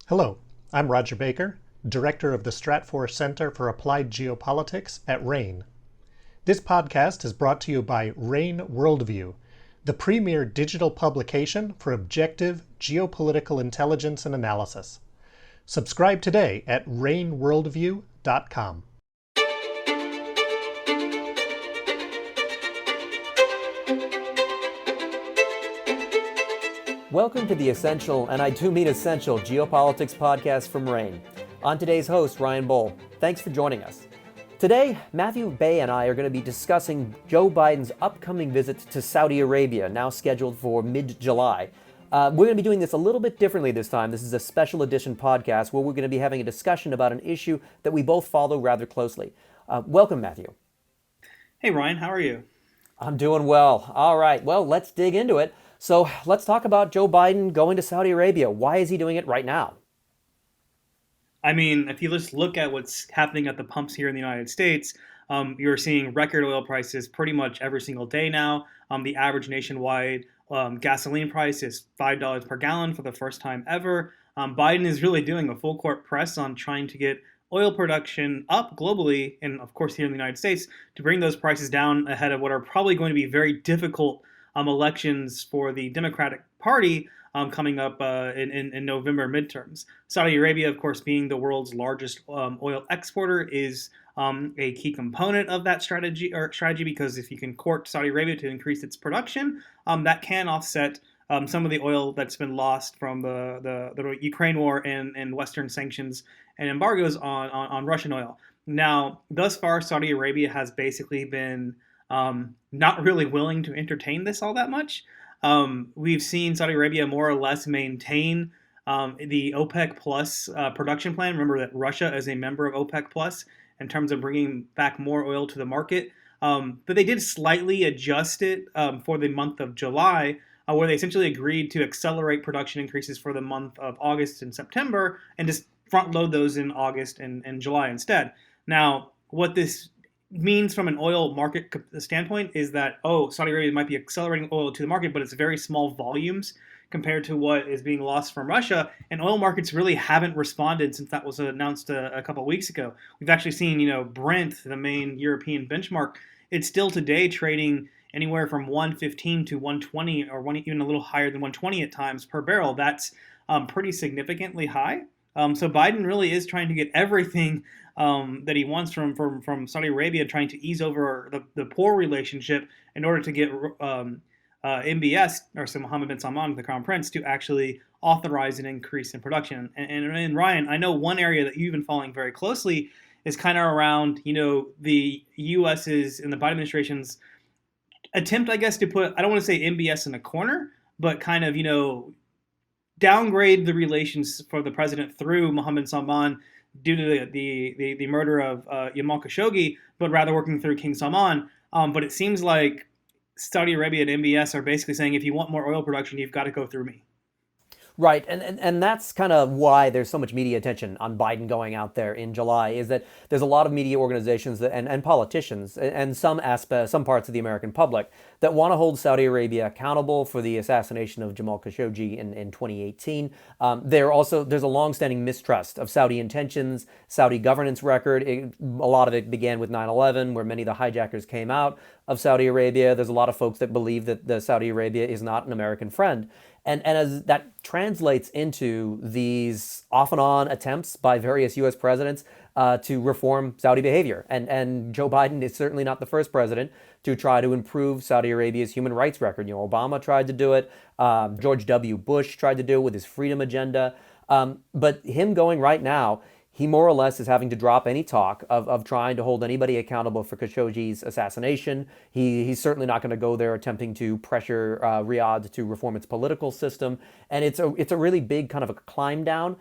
Hello, I'm Roger Baker, Director of the Stratfor Center for Applied Geopolitics at RANE. This podcast is brought to you by RANE Worldview, the premier digital publication for objective geopolitical intelligence and analysis. Subscribe today at raneworldview.com. Welcome to the Essential, and I do mean Essential, Geopolitics podcast from RANE. I'm today's host, Ryan Bohl. Thanks for joining us. Today, Matthew Bay and I are going to be discussing Joe Biden's upcoming visit to Saudi Arabia, now scheduled for mid-July. We're going to be doing this a little bit differently this time. This is a special edition podcast where we're going to be having a discussion about an issue that we both follow rather closely. Welcome, Matthew. Hey, Ryan. How are you? I'm doing well. All right. Well, let's dig into it. So let's talk about Joe Biden going to Saudi Arabia. Why is he doing it right now? I mean, if you just look at what's happening at the pumps here in the United States, you're seeing record oil prices pretty much every single day now. The average nationwide gasoline price is $5 per gallon for the first time ever. Biden is really doing a full court press on trying to get oil production up globally, and of course here in the United States, to bring those prices down ahead of what are probably going to be very difficult elections for the Democratic Party coming up in November midterms. Saudi Arabia, of course, being the world's largest oil exporter, is a key component of that strategy because if you can court Saudi Arabia to increase its production, that can offset some of the oil that's been lost from the Ukraine war and Western sanctions and embargoes on Russian oil. Now, thus far, Saudi Arabia has basically been not really willing to entertain this all that much. We've seen Saudi Arabia more or less maintain the OPEC Plus production plan. Remember that Russia is a member of OPEC Plus in terms of bringing back more oil to the market. But they did slightly adjust it for the month of July, where they essentially agreed to accelerate production increases for the month of August and September and just front load those in August and July instead. Now, what this means from an oil market standpoint is that, Saudi Arabia might be accelerating oil to the market, but it's very small volumes compared to what is being lost from Russia. And oil markets really haven't responded since that was announced a couple of weeks ago. We've actually seen, Brent, the main European benchmark, it's still today trading anywhere from 115 to 120 or even a little higher than 120 at times per barrel. That's pretty significantly high. So Biden really is trying to get everything that he wants from Saudi Arabia, trying to ease over the poor relationship in order to get MBS, or so Mohammed bin Salman, the Crown Prince, to actually authorize an increase in production. And Ryan, I know one area that you've been following very closely is kind of around, the U.S.'s and the Biden administration's attempt, I guess, to put, I don't want to say MBS in a corner, but kind of, downgrade the relations for the president through Mohammed bin Salman due to the murder of Jamal Khashoggi, but rather working through King Salman. But it seems like Saudi Arabia and MBS are basically saying, if you want more oil production, you've got to go through me. Right, and that's kind of why there's so much media attention on Biden going out there in July, is that there's a lot of media organizations and politicians and some parts of the American public that want to hold Saudi Arabia accountable for the assassination of Jamal Khashoggi in 2018. There's a longstanding mistrust of Saudi intentions, Saudi governance record. A lot of it began with 9/11, where many of the hijackers came out of Saudi Arabia. There's a lot of folks that believe that the Saudi Arabia is not an American friend. And as that translates into these off and on attempts by various U.S. presidents to reform Saudi behavior. And Joe Biden is certainly not the first president to try to improve Saudi Arabia's human rights record. Obama tried to do it. George W. Bush tried to do it with his freedom agenda. But him going right now, he more or less is having to drop any talk of trying to hold anybody accountable for Khashoggi's assassination. He's certainly not going to go there attempting to pressure Riyadh to reform its political system. And it's a really big kind of a climb down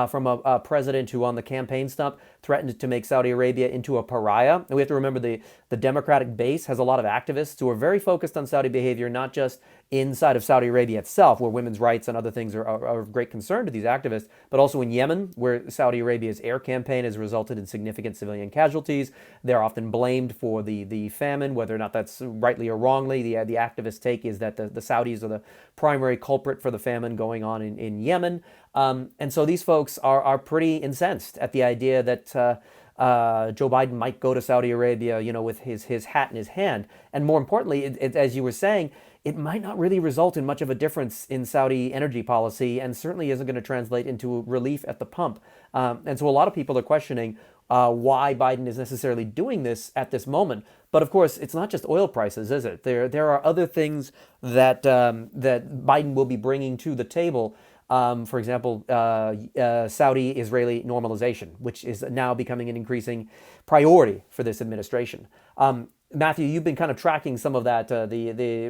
from a president who on the campaign stump threatened to make Saudi Arabia into a pariah. And we have to remember the Democratic base has a lot of activists who are very focused on Saudi behavior, not just inside of Saudi Arabia itself, where women's rights and other things are of great concern to these activists, but also in Yemen, where Saudi Arabia's air campaign has resulted in significant civilian casualties. They're often blamed for the famine, whether or not that's rightly or wrongly. The activist take is that the Saudis are the primary culprit for the famine going on in Yemen. And so these folks are pretty incensed at the idea that Joe Biden might go to Saudi Arabia, with his hat in his hand. And more importantly, as you were saying, it might not really result in much of a difference in Saudi energy policy, and certainly isn't going to translate into relief at the pump. And so a lot of people are questioning why Biden is necessarily doing this at this moment. But of course, it's not just oil prices, is it? There are other things that Biden will be bringing to the table. For example, Saudi-Israeli normalization, which is now becoming an increasing priority for this administration. Matthew, you've been kind of tracking some of that.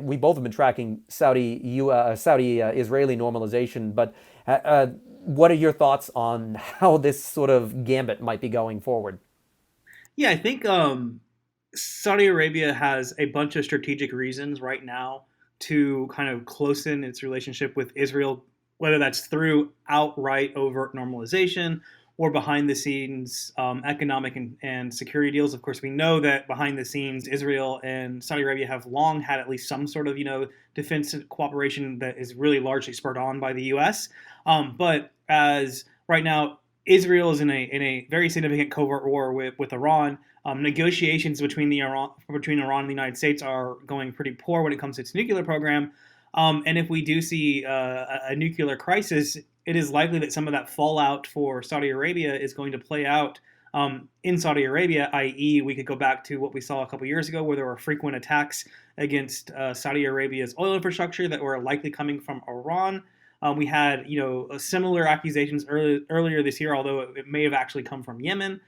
We both have been tracking Saudi-Israeli normalization. But what are your thoughts on how this sort of gambit might be going forward? Yeah, I think Saudi Arabia has a bunch of strategic reasons right now to kind of closen its relationship with Israel, whether that's through outright overt normalization or behind the scenes economic and security deals. Of course, we know that behind the scenes, Israel and Saudi Arabia have long had at least some sort of defense cooperation that is really largely spurred on by the U.S. But as right now, Israel is in a very significant covert war with Iran. Negotiations between Iran and the United States are going pretty poor when it comes to its nuclear program. And if we do see a nuclear crisis, it is likely that some of that fallout for Saudi Arabia is going to play out in Saudi Arabia, i.e. we could go back to what we saw a couple years ago where there were frequent attacks against Saudi Arabia's oil infrastructure that were likely coming from Iran. We had similar accusations earlier this year, although it may have actually come from Yemen.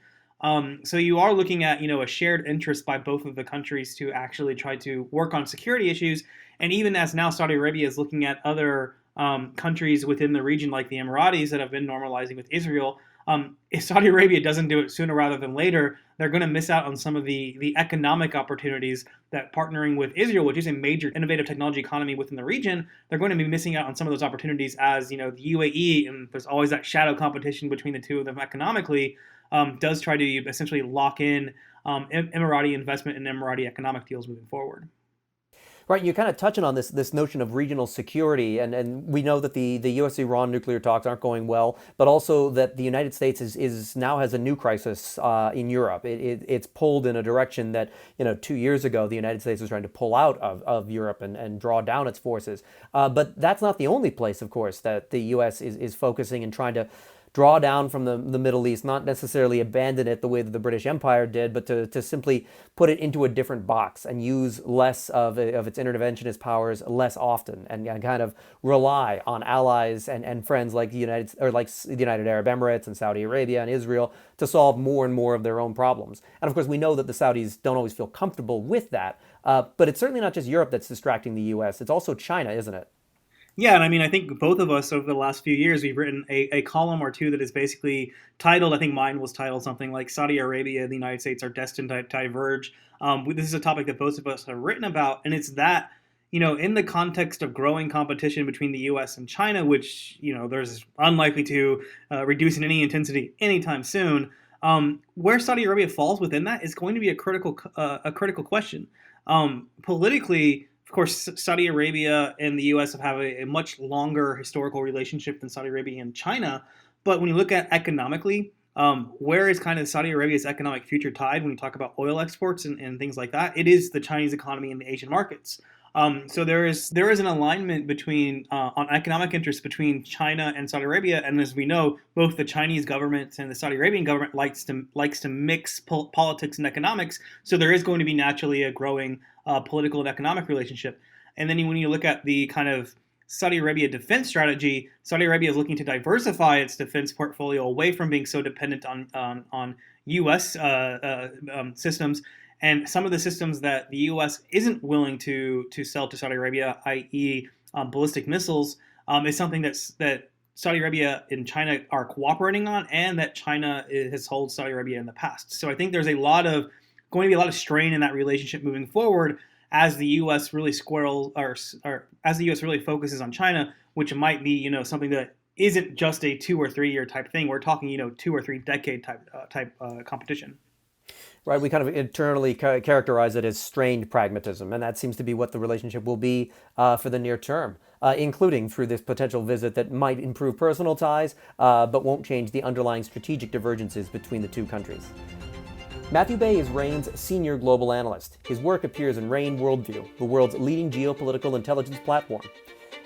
So you are looking at a shared interest by both of the countries to actually try to work on security issues. And even as now Saudi Arabia is looking at other countries within the region like the Emiratis that have been normalizing with Israel, if Saudi Arabia doesn't do it sooner rather than later, they're going to miss out on some of the economic opportunities that partnering with Israel, which is a major innovative technology economy within the region, they're going to be missing out on some of those opportunities as the UAE, and there's always that shadow competition between the two of them economically, does try to essentially lock in Emirati investment and Emirati economic deals moving forward. Right, you're kind of touching on this notion of regional security, and we know that the U.S.-Iran nuclear talks aren't going well, but also that the United States is now has a new crisis in Europe. It's pulled in a direction that 2 years ago the United States was trying to pull out of Europe and draw down its forces. But that's not the only place, of course, that the U.S. is focusing and trying to draw down from the Middle East, not necessarily abandon it the way that the British Empire did, but to simply put it into a different box and use less of its interventionist powers less often, and kind of rely on allies and friends like the United Arab Emirates and Saudi Arabia and Israel to solve more and more of their own problems. And of course, we know that the Saudis don't always feel comfortable with that, but it's certainly not just Europe that's distracting the U.S. It's also China, isn't it? Yeah, and I mean, I think both of us over the last few years, we've written a column or two that is basically titled, I think mine was titled something like Saudi Arabia and the United States are destined to diverge. This is a topic that both of us have written about, and it's that, in the context of growing competition between the U.S. and China, which, there's unlikely to reduce in any intensity anytime soon, where Saudi Arabia falls within that is going to be a critical question. Politically, of course, Saudi Arabia and the U.S. have a much longer historical relationship than Saudi Arabia and China. But when you look at economically, where is kind of Saudi Arabia's economic future tied when you talk about oil exports and things like that? It is the Chinese economy and the Asian markets. So there is an alignment between on economic interests between China and Saudi Arabia, and as we know, both the Chinese government and the Saudi Arabian government likes to mix politics and economics. So there is going to be naturally a growing political and economic relationship. And then when you look at the kind of Saudi Arabia defense strategy, Saudi Arabia is looking to diversify its defense portfolio away from being so dependent on U.S. Systems. And some of the systems that the U.S. isn't willing to sell to Saudi Arabia, i.e. Ballistic missiles, is something that Saudi Arabia and China are cooperating on, and that China has held Saudi Arabia in the past. So I think there's going to be a lot of strain in that relationship moving forward as the U.S. really or as the U.S. really focuses on China, which might be something that isn't just a 2 or 3 year type thing. We're talking 2 or 3 decade type competition. Right, we kind of internally characterize it as strained pragmatism, and that seems to be what the relationship will be for the near term, including through this potential visit that might improve personal ties, but won't change the underlying strategic divergences between the two countries. Matthew Bay is RANE's senior global analyst. His work appears in RANE Worldview, the world's leading geopolitical intelligence platform.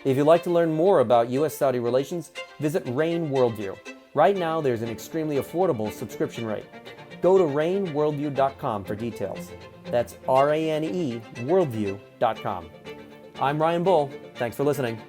If you'd like to learn more about U.S.-Saudi relations, visit RANE Worldview. Right now, there's an extremely affordable subscription rate. Go to raneworldview.com for details. That's RANE worldview.com. I'm Ryan Bohl. Thanks for listening.